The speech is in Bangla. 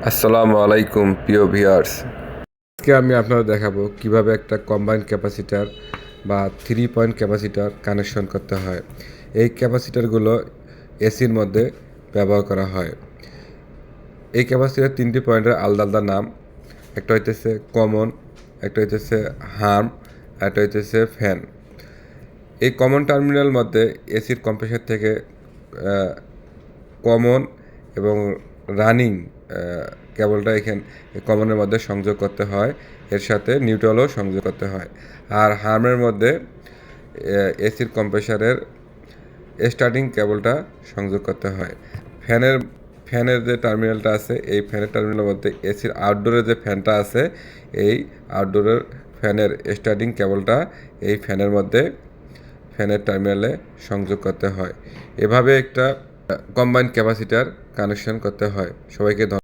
আসসালামু আলাইকুম প্রিয় ভিউয়ার্স। আজকে আমি আপনাদের দেখাবো কিভাবে একটা কম্বাইন্ড ক্যাপাসিটার বা 3 পয়েন্ট ক্যাপাসিটার কানেকশন করতে হয়। এই ক্যাপাসিটারগুলো এসির মধ্যে ব্যবহার করা হয়। এই ক্যাপাসিটার 3টি পয়েন্টের আলাদা আলাদা নাম। একটা হইতেছে কমন, একটা হইতেছে হার্ম, একটা হইতেছে ফ্যান। এই কমন টার্মিনাল মধ্যে এসির কম্প্রেসার থেকে কমন এবং রানিং কেবলটা এখানে কমনের মধ্যে সংযোগ করতে হয়, এর সাথে নিউট্রালও সংযোগ করতে হয়। আর হার্মের মধ্যে এসির কম্প্রেসারের স্টার্টিং কেবলটা সংযোগ করতে হয়। ফ্যানের ফ্যানের যে টার্মিনালটা আছে, এই ফ্যানের টার্মিনালের মধ্যে এসির আউটডোরের যে ফ্যানটা আছে, এই আউটডোরের ফ্যানের স্টার্টিং কেবলটা এই ফ্যানের মধ্যে ফ্যানের টার্মিনালে সংযোগ করতে হয়। এভাবে একটা কম্বাইন্ড ক্যাপাসিটার কানেকশন করতে হয়। সবাইকে